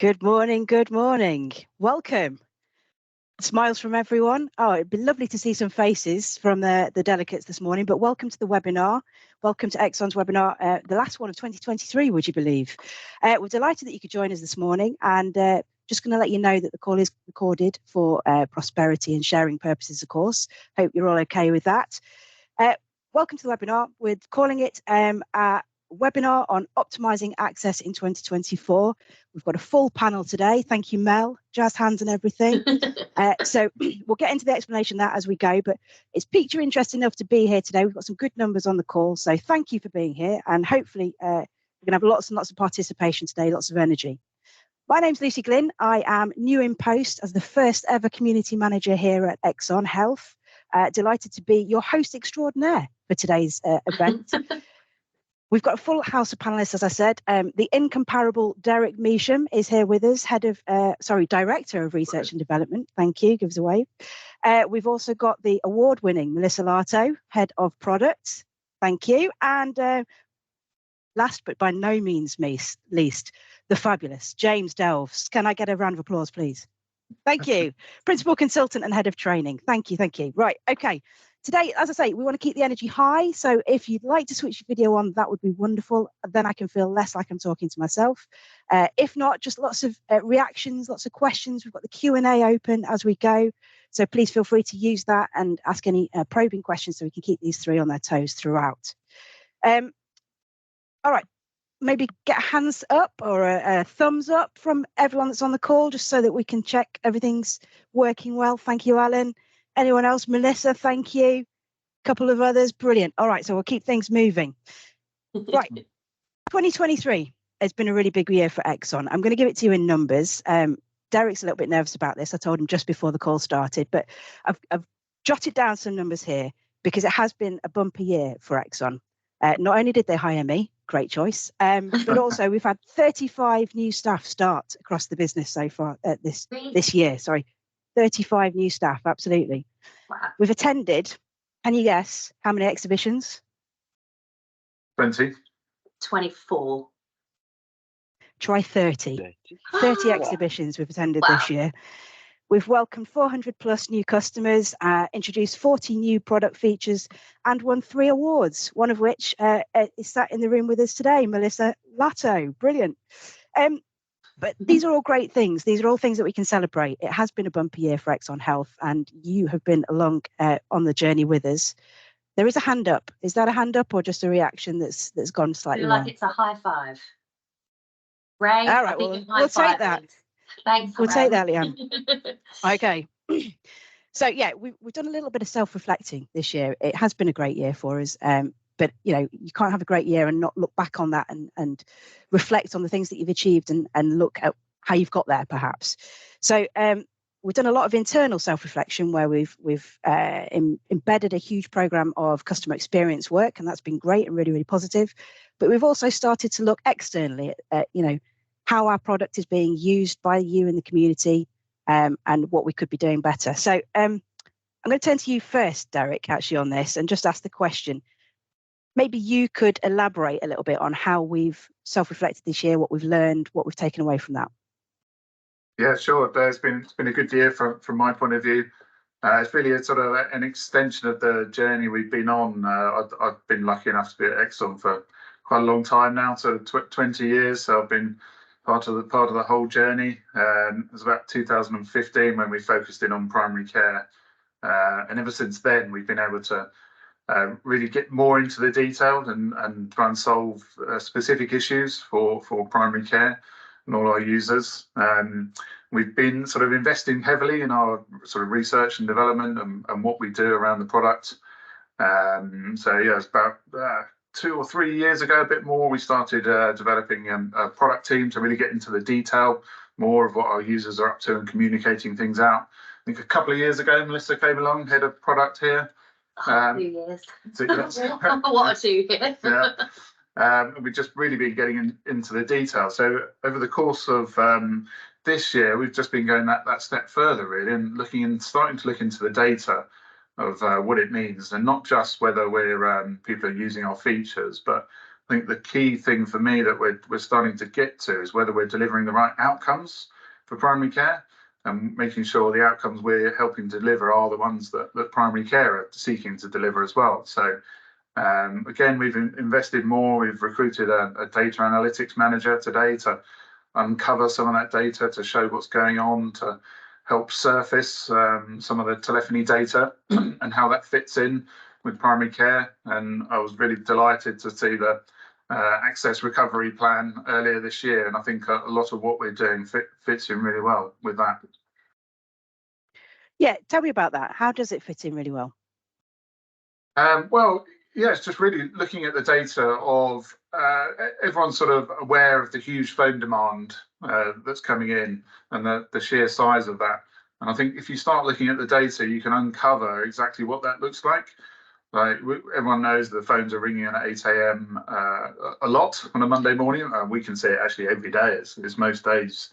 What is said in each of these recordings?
Good morning, good morning. Welcome. Smiles from everyone. Oh, it'd be lovely to see some faces from the delegates this morning, but welcome to the webinar. Welcome to Exxon's webinar, the last one of 2023, would you believe? We're delighted that you could join us this morning, and just going to let you know that the call is recorded for prosperity and sharing purposes, of course. Hope you're all okay with that. Welcome to the webinar. We're calling it a webinar on optimizing access in 2024. We've got a full panel today. Thank you, Mel. Jazz hands and everything. So we'll get into the explanation of that as we go, but it's piqued your interest enough to be here today. We've got some good numbers on the call, so thank you for being here, and hopefully we're going to have lots and lots of participation today, lots of energy. My name's Lucy Glynn. I am new in post as the first ever community manager here at Exxon Health. Delighted to be your host extraordinaire for today's event. We've got a full house of panelists, as I said. The incomparable Derek Measham is here with us, Director of Research and Development. Thank you, give us a wave. We've also got the award-winning Melissa Lato, Head of Product. Thank you. And last but by no means least, the fabulous James Delves. Can I get a round of applause, please? Thank you. Principal Consultant and Head of Training. Thank you, thank you. Right, okay. Today, as I say, we want to keep the energy high. So if you'd like to switch your video on, that would be wonderful. Then I can feel less like I'm talking to myself. If not, just lots of reactions, lots of questions. We've got the Q&A open as we go. So please feel free to use that and ask any probing questions so we can keep these three on their toes throughout. All right, maybe get a hands up or a thumbs up from everyone that's on the call, just so that we can check everything's working well. Thank you, Alan. Anyone else? Melissa, thank you. A couple of others, brilliant. All right, so we'll keep things moving. Right, 2023 has been a really big year for Exxon. I'm going to give it to you in numbers. Derek's a little bit nervous about this. I told him just before the call started, but I've jotted down some numbers here because it has been a bumpy year for Exxon. Not only did they hire me, great choice, but also we've had 35 new staff start across the business so far this year. Sorry, 35 new staff, absolutely. Wow. We've attended, can you guess how many exhibitions? 20. 24. Try 30. 30 exhibitions we've attended this year. We've welcomed 400 plus new customers, introduced 40 new product features, and won 3 awards, one of which is sat in the room with us today, Melissa Lato. Brilliant. But these are all great things. These are all things that we can celebrate. It has been a bumpy year for Exxon Health, and you have been along on the journey with us. There is a hand up. Is that a hand up or just a reaction that's gone slightly wrong? Like it's a high five. Ray, all right, we'll take that. Thanks. We'll take that, Leanne. Okay. So yeah, we've done a little bit of self-reflecting this year. It has been a great year for us. But you know, you can't have a great year and not look back on that and reflect on the things that you've achieved and look at how you've got there, perhaps. So we've done a lot of internal self-reflection where we've embedded a huge program of customer experience work, and that's been great and really, really positive. But we've also started to look externally at how our product is being used by you in the community, and what we could be doing better. So I'm going to turn to you first, Derek, actually on this, and just ask the question. Maybe you could elaborate a little bit on how we've self-reflected this year, what we've learned, what we've taken away from that. Yeah, sure. It's been a good year from my point of view. It's really a sort of an extension of the journey we've been on. I've been lucky enough to be at Exxon for quite a long time now, so 20 years. So I've been part of the whole journey. It was about 2015 when we focused in on primary care, and ever since then we've been able to really get more into the detail and try and solve specific issues for primary care and all our users. We've been sort of investing heavily in our sort of research and development and what we do around the product. So yeah, it's about 2 or 3 years ago, a bit more, we started developing a product team to really get into the detail more of what our users are up to and communicating things out. I think a couple of years ago, Melissa came along, head of product here. 2 years. 2 years. What a 2 years. Yeah. We've just really been getting into the detail. So over the course of this year, we've just been going that step further, really, and starting to look into the data of what it means, and not just whether we're people are using our features, but I think the key thing for me that we're starting to get to is whether we're delivering the right outcomes for primary care, and making sure the outcomes we're helping deliver are the ones that primary care are seeking to deliver as well. So again, we've invested more. We've recruited a data analytics manager today to uncover some of that data, to show what's going on, to help surface some of the telephony data and how that fits in with primary care. And I was really delighted to see the access recovery plan earlier this year, and I think a lot of what we're doing fits in really well with that. Yeah, tell me about that. How does it fit in really well? Well, yeah, it's just really looking at the data of everyone's sort of aware of the huge phone demand that's coming in, and the sheer size of that. And I think if you start looking at the data, you can uncover exactly what that looks like. Like, everyone knows the phones are ringing at 8 a.m. A lot on a Monday morning. We can see it actually every day. It's most days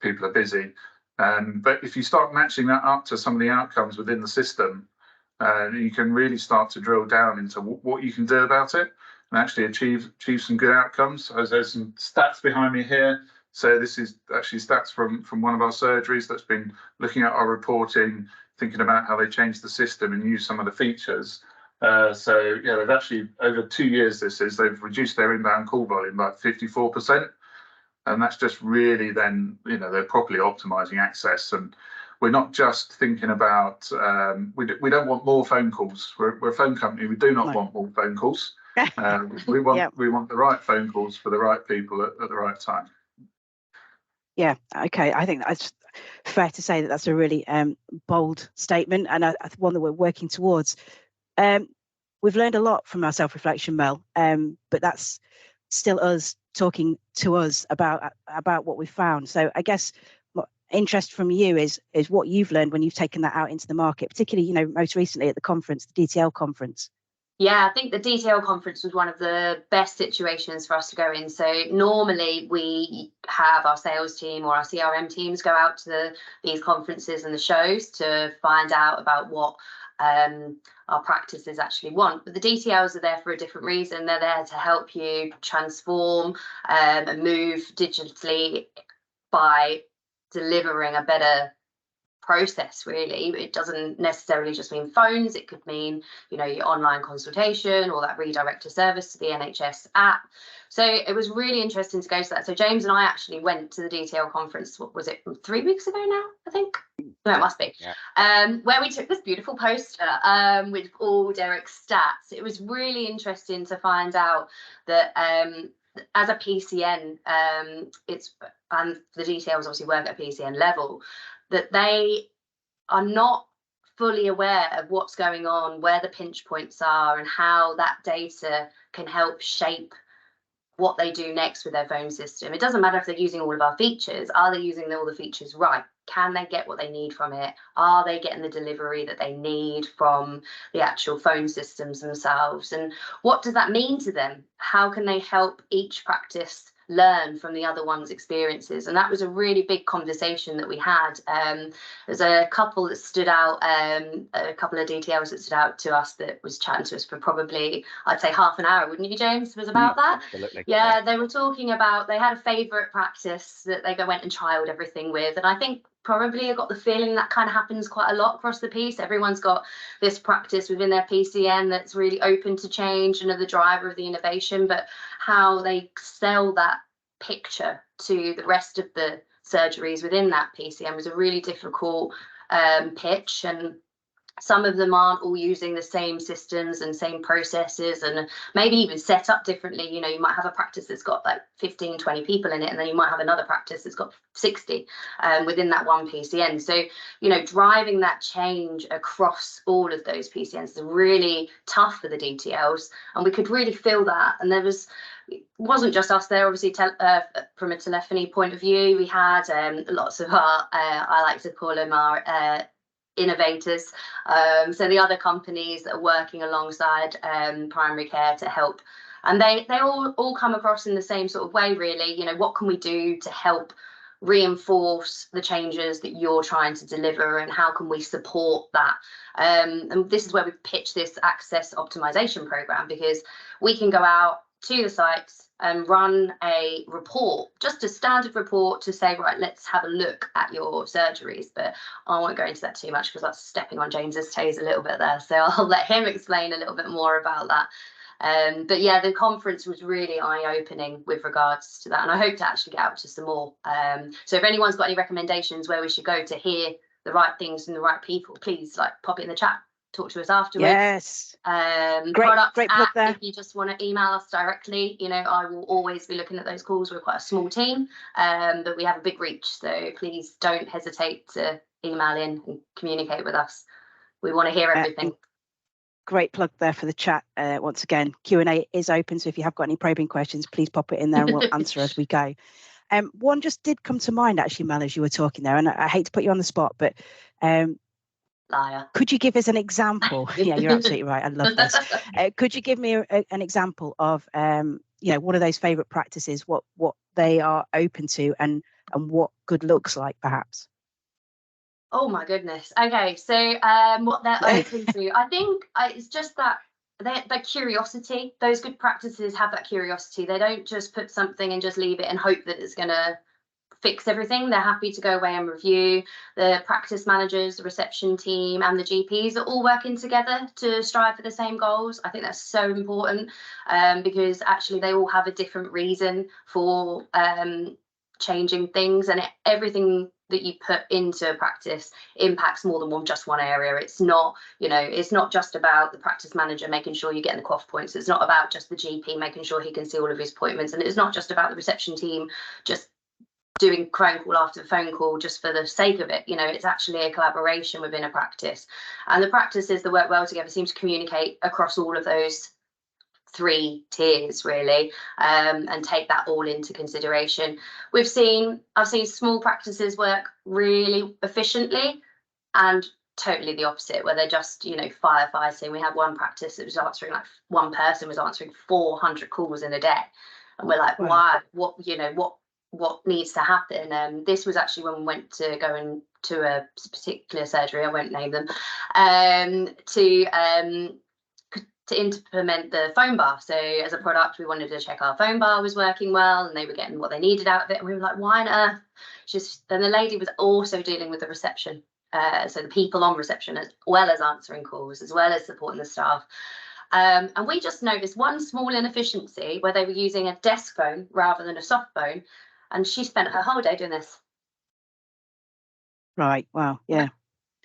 people are busy. But if you start matching that up to some of the outcomes within the system, you can really start to drill down into what you can do about it and actually achieve some good outcomes. So there's some stats behind me here. So this is actually stats from one of our surgeries that's been looking at our reporting, thinking about how they changed the system and use some of the features. So yeah, they've actually, over 2 years, they've reduced their inbound call volume by 54%. And that's just really then, they're properly optimizing access. And we're not just thinking about, we don't want more phone calls. We're a phone company. We do not want more phone calls. We want the right phone calls for the right people at the right time. Yeah, okay. I think that's fair to say that that's a really bold statement, and one that we're working towards. We've learned a lot from our self-reflection, Mel, but that's still us talking to us about what we found. So I guess what interest from you is what you've learned when you've taken that out into the market, particularly, most recently at the conference, the DTL conference. Yeah, I think the DTL conference was one of the best situations for us to go in. So normally we have our sales team or our CRM teams go out to these conferences and the shows to find out about what our practices actually want. But the DTLs are there for a different reason. They're there to help you transform and move digitally by delivering a better process. Really, it doesn't necessarily just mean phones. It could mean, your online consultation or that redirect to service to the NHS app. So it was really interesting to go to that. So James and I actually went to the DTL conference. What was it, 3 weeks ago now, I think? No, it must be. Yeah. Where we took this beautiful poster with all Derek's stats. It was really interesting to find out that as a PCN, and the details obviously work at a PCN level, that they are not fully aware of what's going on, where the pinch points are, and how that data can help shape what they do next with their phone system. It doesn't matter if they're using all of our features. Are they using all the features right? Can they get what they need from it? Are they getting the delivery that they need from the actual phone systems themselves? And what does that mean to them? How can they help each practice learn from the other one's experiences? And that was a really big conversation that we had. There's a couple that stood out, a couple of DTLs that stood out to us that was chatting to us for probably, I'd say, half an hour, wouldn't you, James? Was about that? Absolutely. Yeah, they were talking about, they had a favourite practice that they went and trialled everything with. And I think probably I got the feeling that kind of happens quite a lot across the piece. Everyone's got this practice within their PCN that's really open to change and are the driver of the innovation, but how they sell that picture to the rest of the surgeries within that PCN was a really difficult pitch. And some of them aren't all using the same systems and same processes, and maybe even set up differently. You might have a practice that's got like 15, 20 people in it, and then you might have another practice that's got 60 within that one PCN. So, driving that change across all of those PCNs is really tough for the DTLs, and we could really feel that. And it wasn't just us there, obviously, from a telephony point of view. We had lots of our, I like to call them our innovators, so the other companies that are working alongside primary care to help, and they all come across in the same sort of way, really. What can we do to help reinforce the changes that you're trying to deliver, and how can we support that? And this is where we pitch this access optimization program, because we can go out to the sites and run a report, just a standard report to say, right, let's have a look at your surgeries. But I won't go into that too much because that's stepping on James's toes a little bit there. So I'll let him explain a little bit more about that. But yeah, the conference was really eye-opening with regards to that, and I hope to actually get out to some more. So if anyone's got any recommendations where we should go to hear the right things from the right people, please like pop it in the chat, talk to us afterwards. Yes. Great plug there. If you just want to email us directly, you know, I will always be looking at those calls. We're quite a small team, but we have a big reach, so please don't hesitate to email in and communicate with us. We want to hear everything. Great plug there for the chat. Once again, Q&A is open, so if you have got any probing questions, please pop it in there and we'll answer as we go. One just did come to mind actually, Mel, as you were talking there, and I hate to put you on the spot, but Liar. could you give us an example? Yeah, you're absolutely right. I love this. Could you give me an example of you know, one of those favourite practices, what they are open to, and what good looks like, perhaps? Oh my goodness. Okay, so what they're open to, I think it's just that their curiosity. Those good practices have that curiosity. They don't just put something and just leave it and hope that it's going to fix everything. They're happy to go away and review. The practice managers, the reception team, and the GPs are all working together to strive for the same goals. I think that's so important because actually they all have a different reason for changing things, and everything that you put into practice impacts more than just one area. It's not, you know, it's not just about the practice manager making sure you're getting the QOF points. It's not about just the GP making sure he can see all of his appointments, and it's not just about the reception team just doing phone call after phone call just for the sake of it. You know, it's actually a collaboration within a practice, and the practices that work well together seem to communicate across all of those 3 tiers really, and take that all into consideration. I've seen small practices work really efficiently and totally the opposite, where they're just, you know, firefighting. We had one practice that was answering, like, one person was answering 400 calls in a day, and we're like, why? What, you know, what needs to happen? This was actually when we went to go into a particular surgery, I won't name them, to implement the phone bar. So as a product, we wanted to check our phone bar was working well and they were getting what they needed out of it. And we were like, why on earth? And the lady was also dealing with the reception. So the people on reception, as well as answering calls, as well as supporting the staff. And we just noticed one small inefficiency where they were using a desk phone rather than a soft phone. And she spent her whole day doing this. Right. Wow. Yeah.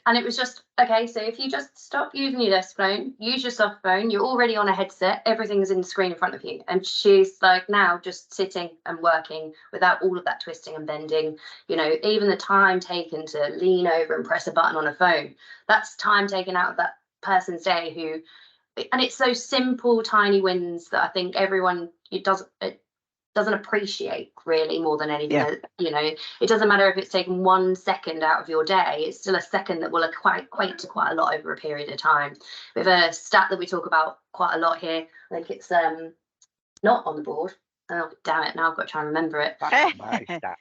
And it was just, okay, so if you just stop using your desk phone, use your soft phone, you're already on a headset, everything's in the screen in front of you. And she's like now just sitting and working without all of that twisting and bending. You know, even the time taken to lean over and press a button on a phone, that's time taken out of that person's day and it's those simple, tiny wins that I think everyone, it doesn't appreciate really more than anything. Yeah. You know, it doesn't matter if it's taken 1 second out of your day, it's still a second that will equate to quite a lot over a period of time. We have a stat that we talk about quite a lot here. I think it's not on the board. Oh, damn it, now I've got to try and remember it. That's my stat.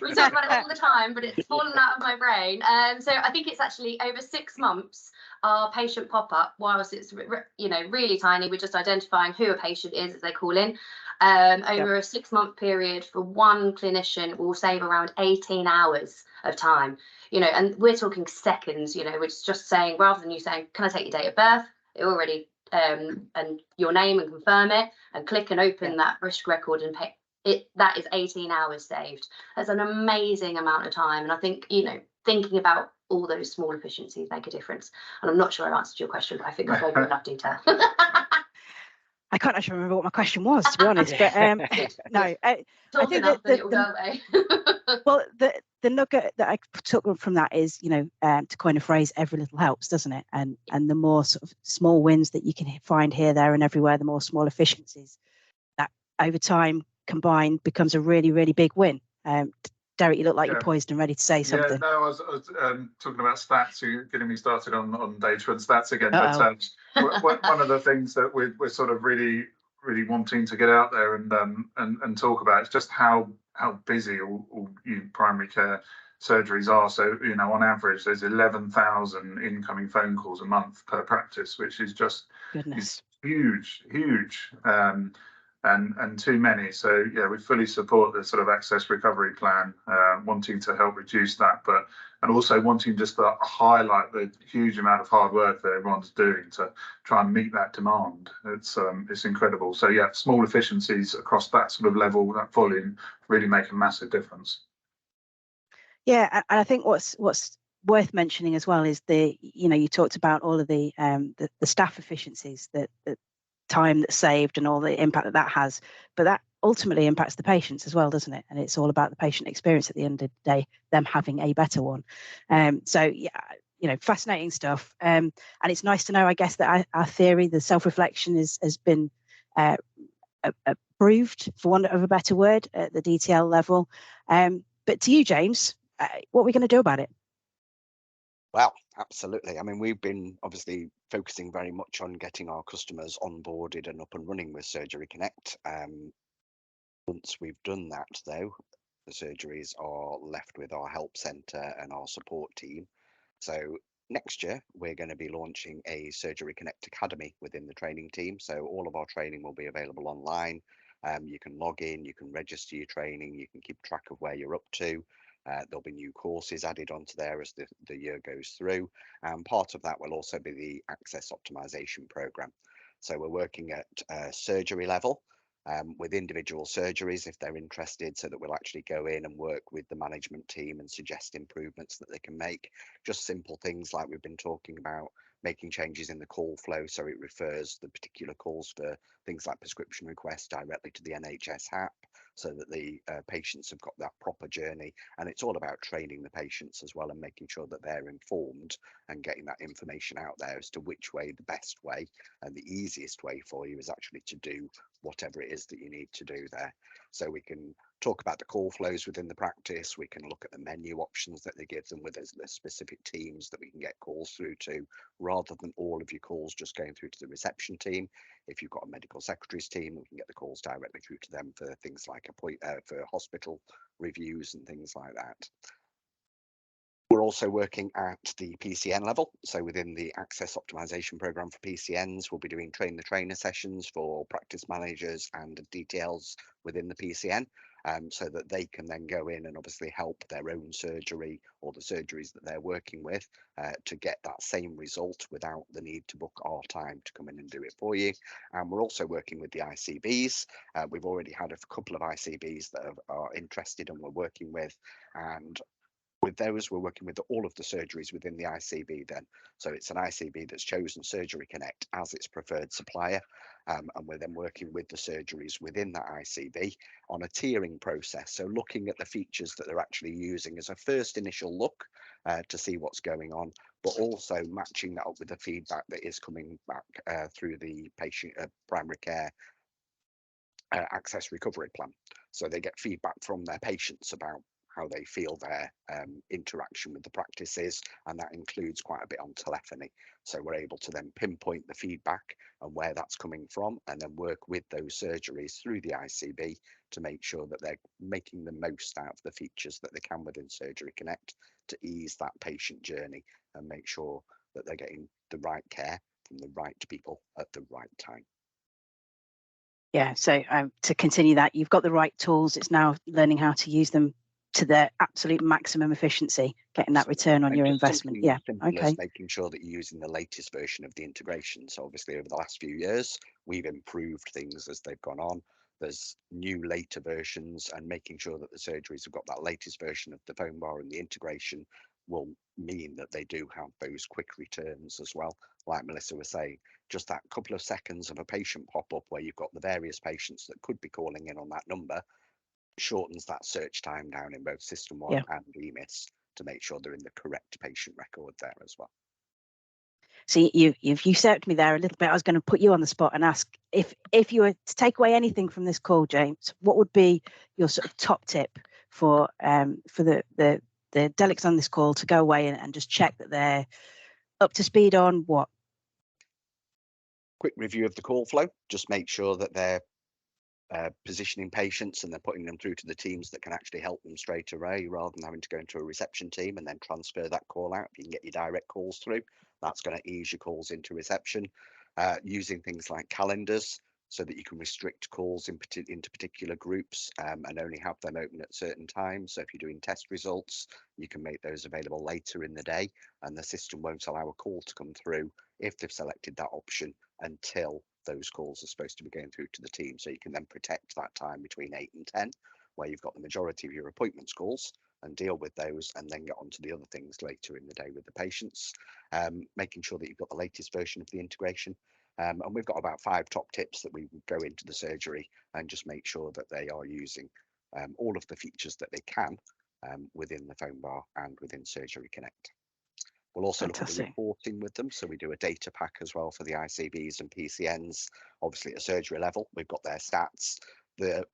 We talk about it all the time, but it's fallen out of my brain. So I think it's actually over 6 months, our patient pop-up, whilst it's really tiny, we're just identifying who a patient is as they call in. Over a 6-month period for one clinician will save around 18 hours of time. You know, and we're talking seconds. You know, we're just saying, rather than you saying, "Can I take your date of birth?" It already and your name and confirm it, and click and open that risk record and pay it. That is 18 hours saved. That's an amazing amount of time, and I think, you know, thinking about all those small efficiencies make a difference. And I'm not sure I answered your question, but I think I've gone enough detail. I can't actually remember what my question was, to be honest. But no, I think well, the nugget that I took from that is, you know, to coin a phrase, every little helps, doesn't it? And the more sort of small wins that you can find here, there, and everywhere, the more small efficiencies that over time combined becomes a really, really big win. Derek, you look like you're poised and ready to say something. Yeah, no, I was talking about stats. You're getting me started on data and stats again. But one of the things that we're sort of really wanting to get out there and talk about is just how busy all you primary care surgeries are. So, you know, on average, there's 11,000 incoming phone calls a month per practice, which is just huge, and too many. So yeah, we fully support the sort of access recovery plan, wanting to help reduce that, and also wanting just to highlight the huge amount of hard work that everyone's doing to try and meet that demand. It's incredible. So yeah, small efficiencies across that sort of level, that volume, really make a massive difference. Yeah, and I think what's worth mentioning as well is you talked about all of the staff efficiencies, that time that's saved and all the impact that has, but that ultimately impacts the patients as well, doesn't it? And it's all about the patient experience at the end of the day, them having a better one. So yeah, fascinating stuff. And it's nice to know, I guess, that our theory, the self-reflection, has been approved, for want of a better word, at the DTL level. But to you, James, what are we going to do about it? Well, absolutely. I mean, we've been obviously focusing very much on getting our customers onboarded and up and running with Surgery Connect. Once we've done that, though, the surgeries are left with our help centre and our support team. So next year, we're going to be launching a Surgery Connect Academy within the training team. So all of our training will be available online. You can log in, you can register your training, you can keep track of where you're up to. There'll be new courses added onto there as the year goes through. And part of that will also be the Access Optimisation Programme. So we're working at surgery level with individual surgeries if they're interested, so that we'll actually go in and work with the management team and suggest improvements that they can make. Just simple things like we've been talking about, making changes in the call flow so it refers the particular calls for things like prescription requests directly to the NHS app, so that the patients have got that proper journey. And it's all about training the patients as well and making sure that they're informed and getting that information out there as to which way the best way and the easiest way for you is actually to do whatever it is that you need to do there. So we can talk about the call flows within the practice. We can look at the menu options that they give them with the specific teams that we can get calls through to, rather than all of your calls just going through to the reception team. If you've got a medical secretaries team, we can get the calls directly through to them for things like for hospital reviews and things like that. We're also working at the PCN level. So within the Access Optimisation Programme for PCNs, we'll be doing train the trainer sessions for practice managers and DTLs within the PCN, so that they can then go in and obviously help their own surgery or the surgeries that they're working with to get that same result without the need to book our time to come in and do it for you. And we're also working with the ICBs. We've already had a couple of ICBs that are interested and we're working with, and with those, we're working with all of the surgeries within the ICB then. So it's an ICB that's chosen Surgery Connect as its preferred supplier. And we're then working with the surgeries within that ICB on a tiering process. So looking at the features that they're actually using as a first initial look to see what's going on, but also matching that up with the feedback that is coming back through the patient primary care access recovery plan. So they get feedback from their patients about how they feel their interaction with the practice is, and that includes quite a bit on telephony. So we're able to then pinpoint the feedback and where that's coming from, and then work with those surgeries through the ICB to make sure that they're making the most out of the features that they can within Surgery Connect to ease that patient journey and make sure that they're getting the right care from the right people at the right time. Yeah, so to continue that, you've got the right tools. It's now learning how to use them to their absolute maximum efficiency, getting that return on your investment. Yeah, okay. Making sure that you're using the latest version of the integration. So obviously over the last few years, we've improved things as they've gone on. There's new later versions, and making sure that the surgeries have got that latest version of the phone bar and the integration will mean that they do have those quick returns as well. Like Melissa was saying, just that couple of seconds of a patient pop up where you've got the various patients that could be calling in on that number shortens that search time down in both System 1 and EMIS to make sure they're in the correct patient record there as well. See, you've usurped me there a little bit. I was going to put you on the spot and ask if you were to take away anything from this call, James, what would be your sort of top tip for the delegates on this call to go away and just check that they're up to speed on what? Quick review of the call flow. Just make sure that they're positioning patients and they're putting them through to the teams that can actually help them straight away, rather than having to go into a reception team and then transfer that call out. If you can get your direct calls through, that's going to ease your calls into reception. using things like calendars so that you can restrict calls into particular groups and only have them open at certain times. So if you're doing test results, you can make those available later in the day, and the system won't allow a call to come through if they've selected that option until those calls are supposed to be going through to the team. So you can then protect that time between 8 and 10, where you've got the majority of your appointments calls, and deal with those, and then get on to the other things later in the day with the patients, making sure that you've got the latest version of the integration. And we've got about 5 top tips that we go into the surgery and just make sure that they are using all of the features that they can within the phone bar and within Surgery Connect. We'll also look at the reporting with them. So we do a data pack as well for the ICBs and PCNs. Obviously at a surgery level, we've got their stats. The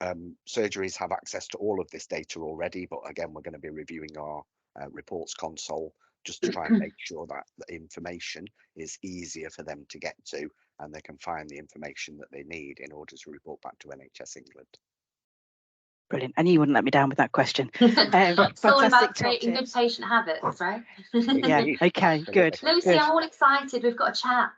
surgeries have access to all of this data already, but again, we're going to be reviewing our reports console just to try and make sure that the information is easier for them to get to, and they can find the information that they need in order to report back to NHS England. Brilliant. And you wouldn't let me down with that question. It's all about Fantastic creating good patient habits, right? Yeah. Okay. Good. Lucy, Good. I'm all excited. We've got a chat.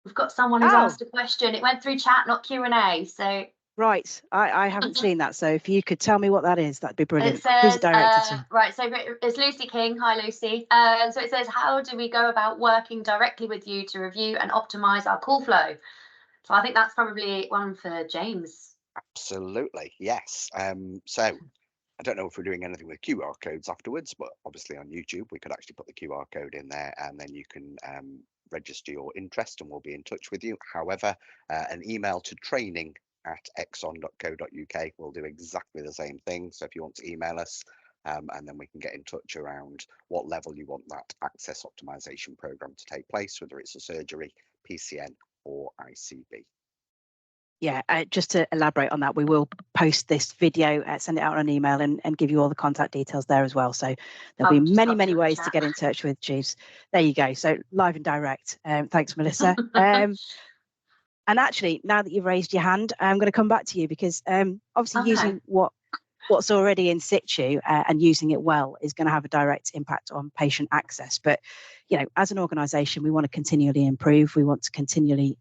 We've got someone who's asked a question. It went through chat, not Q&A. So right, I haven't seen that. So if you could tell me what that is, that'd be brilliant. it says, to? right, so it's Lucy King. Hi, Lucy. So it says, how do we go about working directly with you to review and optimize our call flow? So I think that's probably one for James. Absolutely, yes. So I don't know if we're doing anything with QR codes afterwards, but obviously on YouTube, we could actually put the QR code in there, and then you can register your interest and we'll be in touch with you. However, an email to training@exon.co.uk will do exactly the same thing. So if you want to email us, and then we can get in touch around what level you want that access optimization program to take place, whether it's a surgery, PCN or ICB. Yeah, just to elaborate on that, we will post this video, send it out on an email and give you all the contact details there as well. So there'll be many ways to get in touch with Jeeves. There you go. So live and direct. Thanks, Melissa. And actually, now that you've raised your hand, I'm going to come back to you because obviously using what's already in situ and using it well is going to have a direct impact on patient access. But, you know, as an organisation, we want to continually improve. We want to continually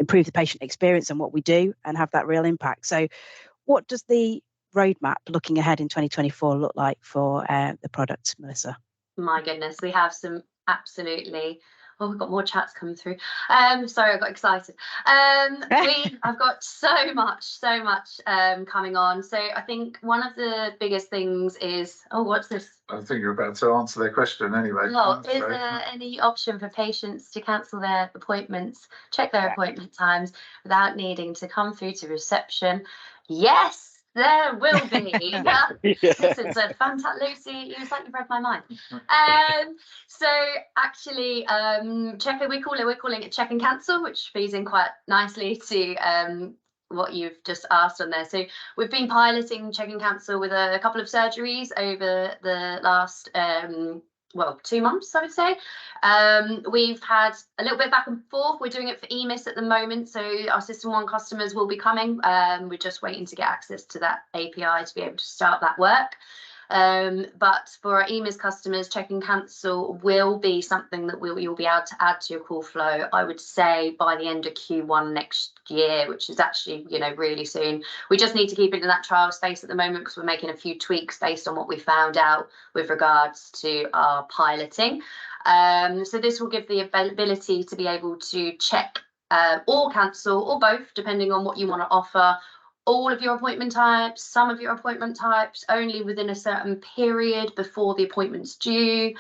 improve the patient experience and what we do and have that real impact. So what does the roadmap looking ahead in 2024 look like for the product, Melissa? My goodness, we have some absolutely... Oh, we've got more chats coming through. Sorry, I got excited. I've got so much coming on. So I think one of the biggest things is, oh, what's this? I think you're about to answer their question anyway. Oh, is there any option for patients to cancel their appointments, check their appointment times without needing to come through to reception? Yes. There will be. This is a fantastic, Lucy. You like you've read my mind. So actually, we're calling it check and cancel, which feeds in quite nicely to what you've just asked on there. So we've been piloting check and cancel with a couple of surgeries over the last 2 months, I would say. We've had a little bit back and forth. We're doing it for EMIS at the moment, so our System 1 customers will be coming. We're just waiting to get access to that API to be able to start that work. But for our EMIS customers, check and cancel will be something that you'll be able to add to your call flow, I would say, by the end of Q1 next year, which is actually, you know, really soon. We just need to keep it in that trial space at the moment because we're making a few tweaks based on what we found out with regards to our piloting. So this will give the ability to be able to check or cancel or both, depending on what you want to offer, all of your appointment types, some of your appointment types, only within a certain period before the appointment's due.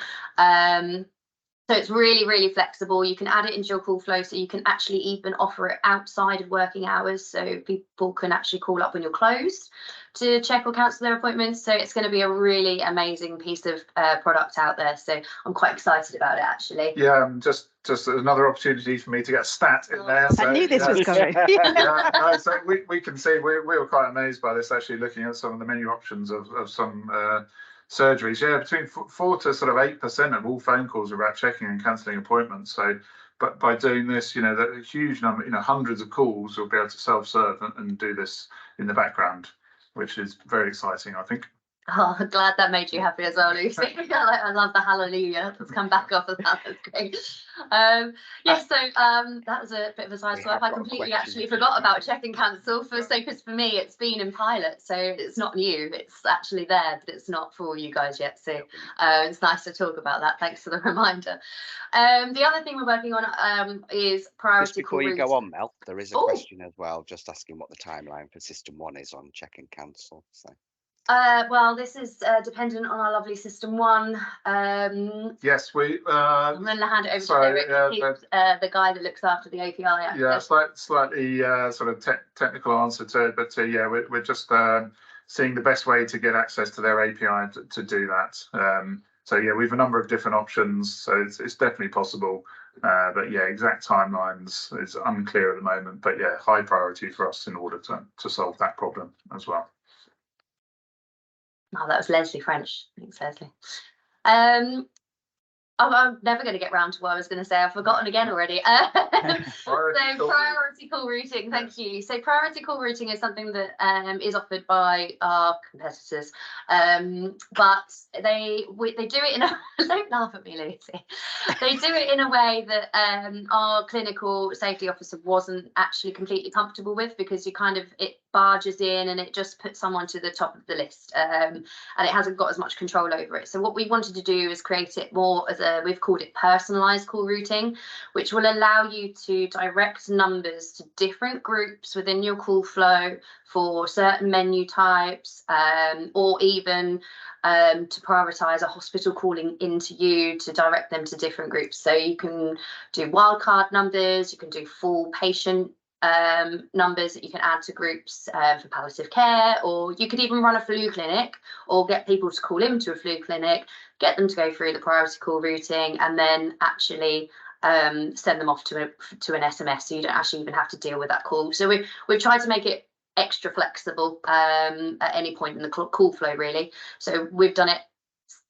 So it's really, really flexible. You can add it into your call flow, so you can actually even offer it outside of working hours, so people can actually call up when you're closed to check or cancel their appointments. So it's going to be a really amazing piece of product out there. So I'm quite excited about it, actually. Yeah, just another opportunity for me to get a stat in there. So, I knew this was coming. So we can see we were quite amazed by this, actually, looking at some of the menu options of some surgeries. Yeah, between 4 to sort of 8% of all phone calls are about checking and cancelling appointments. So, but by doing this, you know, that huge number, you know, hundreds of calls, will be able to self-serve and do this in the background, which is very exciting, I think. Oh, I'm glad that made you happy as well, Lucy. I love the hallelujah that's come back off of that. That's great. Yes, so that was a bit of a side swap. I completely actually forgot about check and cancel because for me it's been in pilot, so it's not new. It's actually there, but it's not for you guys yet. So it's nice to talk about that. Thanks for the reminder. The other thing we're working on is priority. Just before you go on, Mel, there is a question as well, just asking what the timeline for System 1 is on check and cancel. So. Well, this is dependent on our lovely System 1. Yes, I'm going to hand it over to Eric. He's the guy that looks after the API access. Yeah, slightly sort of technical answer to it, but yeah, we're just seeing the best way to get access to their API to do that. So yeah, we have a number of different options, so it's definitely possible. But yeah, exact timelines is unclear at the moment. But yeah, high priority for us in order to solve that problem as well. Oh, that was Leslie French. Thanks, Leslie. I'm never going to get round to what I was going to say. I've forgotten again already. Priority call routing. Thank you. So priority call routing is something that is offered by our competitors, but they do it in a don't laugh at me, Lucy. They do it in a way that our clinical safety officer wasn't actually completely comfortable with, because it barges in and it just puts someone to the top of the list, and it hasn't got as much control over it. So what we wanted to do is create it more as we've called it personalized call routing, which will allow you to direct numbers to different groups within your call flow for certain menu types, or even to prioritize a hospital calling into you to direct them to different groups. So you can do wildcard numbers, you can do full patient numbers that you can add to groups for palliative care, or you could even run a flu clinic or get people to call into a flu clinic, get them to go through the priority call routing, and then actually send them off to an SMS, so you don't actually even have to deal with that call. So we've tried to make it extra flexible at any point in the call flow, really. So we've done it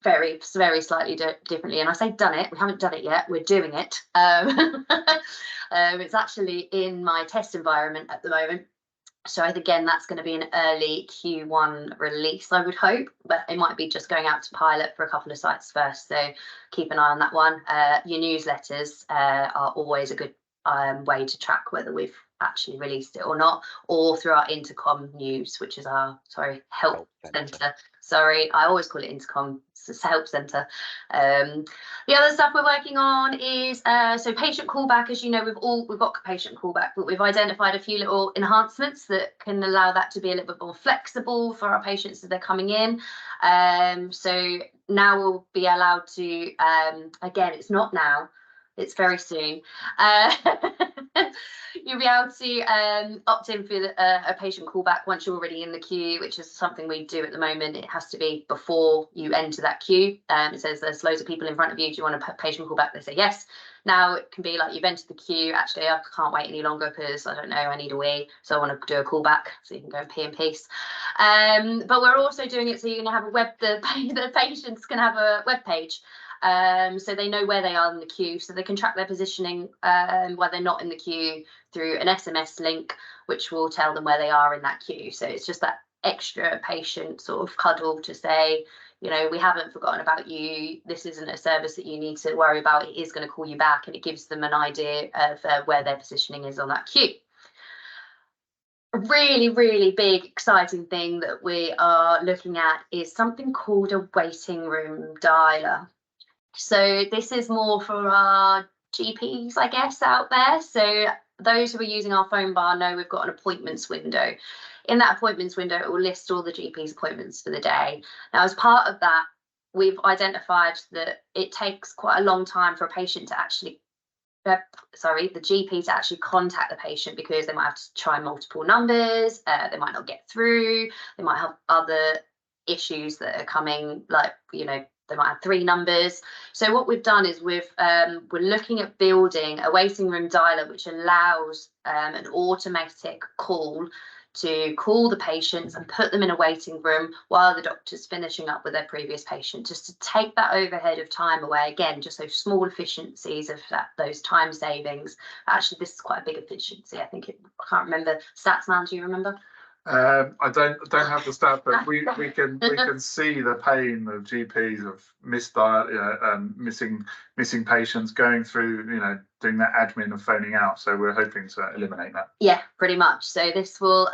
very slightly differently, and I say done it, we haven't done it yet, we're doing it. It's actually in my test environment at the moment, so again that's going to be an early Q1 release, I would hope, but it might be just going out to pilot for a couple of sites first, so keep an eye on that one. Your newsletters are always a good way to track whether we've actually released it or not, or through our intercom news, which is our help centre. Sorry, I always call it intercom. It's a help centre. The other stuff we're working on is so patient callback. As you know, we've got patient callback, but we've identified a few little enhancements that can allow that to be a little bit more flexible for our patients as they're coming in. So now we'll be allowed to again, it's not now, it's very soon. You'll be able to opt in for a patient callback once you're already in the queue, which is something we do at the moment. It has to be before you enter that queue. It says there's loads of people in front of you. Do you want a patient callback? They say yes. Now it can be like you've entered the queue. Actually, I can't wait any longer because I don't know, I need a wee, so I want to do a callback, so you can go and pee in peace. But we're also doing it so you're going to have the patients can have a web page. So they know where they are in the queue, so they can track their positioning while they're not in the queue through an SMS link, which will tell them where they are in that queue. So it's just that extra patient sort of cuddle to say, you know, we haven't forgotten about you. This isn't a service that you need to worry about. It is going to call you back, and it gives them an idea of where their positioning is on that queue. A really big exciting thing that we are looking at is something called a waiting room dialer. So this is more for our GPs, I guess, out there. So those who are using our phone bar know we've got an appointments window. In that appointments window, it will list all the GP's appointments for the day. Now, as part of that, we've identified that it takes quite a long time for a patient to actually, the GP to actually contact the patient, because they might have to try multiple numbers, they might not get through, they might have other issues that are coming, like, you know, they might have 3 numbers. So what we've done is we're looking at building a waiting room dialer, which allows an automatic call to call the patients and put them in a waiting room while the doctor's finishing up with their previous patient, just to take that overhead of time away. Again, just those small efficiencies of those time savings. Actually, this is quite a big efficiency. I can't remember. Stats man, do you remember? I don't have the stat, but we can see the pain of GPs of missed diet, missing patients, going through, doing that admin of phoning out. So we're hoping to eliminate that. Yeah, pretty much. So this will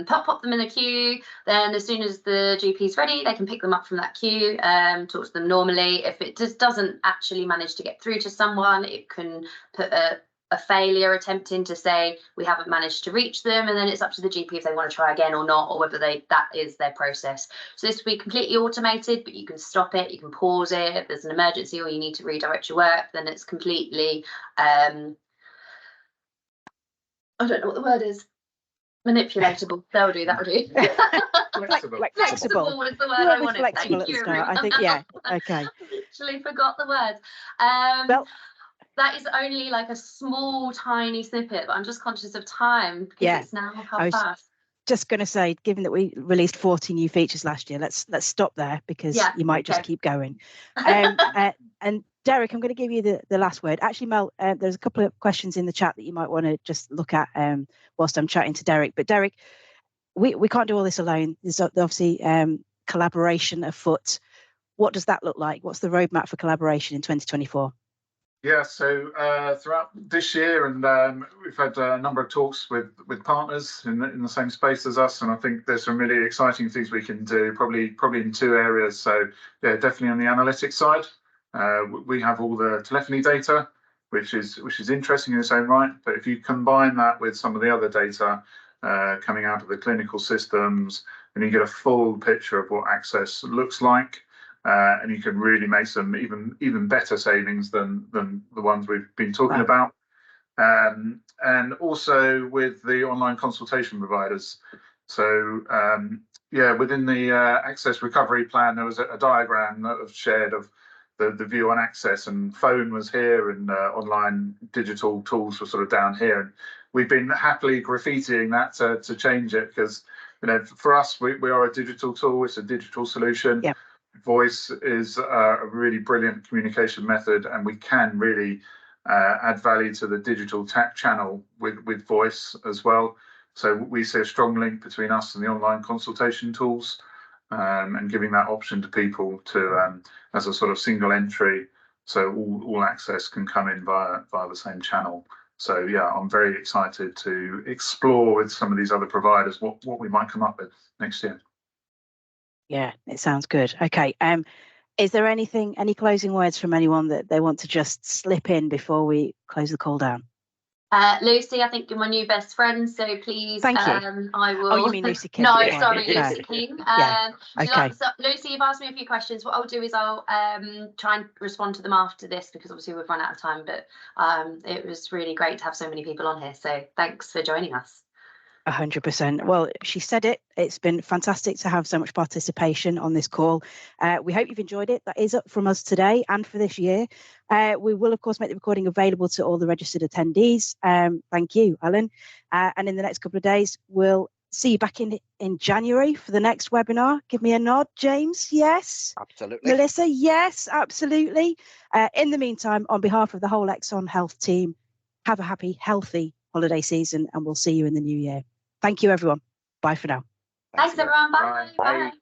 pop them in a queue. Then as soon as the GP's ready, they can pick them up from that queue, talk to them normally. If it just doesn't actually manage to get through to someone, it can put a failure attempt in to say we haven't managed to reach them, and then it's up to the GP if they want to try again or not, or whether that is their process. So this will be completely automated, but you can stop it, you can pause it. If there's an emergency or you need to redirect your work, then it's completely I don't know what the word is. Manipulatable. That'll do. Flexible was the word I wanted. Flexible at the start. I think, yeah. Okay. I literally forgot the words. Well, that is only like a small, tiny snippet, but I'm just conscious of time because it's now fast. Just going to say, given that we released 40 new features last year, let's stop there because you might just keep going. And Derek, I'm going to give you the last word. Actually, Mel, there's a couple of questions in the chat that you might want to just look at whilst I'm chatting to Derek. But Derek, we can't do all this alone. There's obviously collaboration afoot. What does that look like? What's the roadmap for collaboration in 2024? Yeah, so throughout this year, and we've had a number of talks with partners in the same space as us, and I think there's some really exciting things we can do, probably in two areas. So yeah, definitely on the analytics side, we have all the telephony data, which is interesting in its own right. But if you combine that with some of the other data coming out of the clinical systems, then you get a full picture of what access looks like. And you can really make some even better savings than the ones we've been talking about. And also with the online consultation providers. So within the access recovery plan, there was a diagram that was shared of the view on access, and phone was here and online digital tools were sort of down here. And we've been happily graffitiing that to change it because, for us, we are a digital tool. It's a digital solution. Yep. Voice is a really brilliant communication method, and we can really add value to the digital channel with voice as well. So we see a strong link between us and the online consultation tools, and giving that option to people to as a sort of single entry, so all access can come in via the same channel. So yeah, I'm very excited to explore with some of these other providers what we might come up with next year. Yeah, it sounds good. Okay. Is there any closing words from anyone that they want to just slip in before we close the call down? Lucy, I think you're my new best friend, so please. Thank you. I will. Oh, you mean Lucy King? No, sorry, Lucy King. Okay. Lucy, you've asked me a few questions. What I'll do is I'll try and respond to them after this because obviously we've run out of time. But it was really great to have so many people on here. So thanks for joining us. 100%. Well, she said it. It's been fantastic to have so much participation on this call. We hope you've enjoyed it. That is up from us today and for this year. We will, of course, make the recording available to all the registered attendees. Thank you, Alan. And in the next couple of days, we'll see you back in January for the next webinar. Give me a nod, James. Yes. Absolutely. Melissa. Yes, absolutely. In the meantime, on behalf of the whole Exxon Health team, have a happy, healthy holiday season, and we'll see you in the new year. Thank you, everyone. Bye for now. Thanks, everyone. Bye. Bye.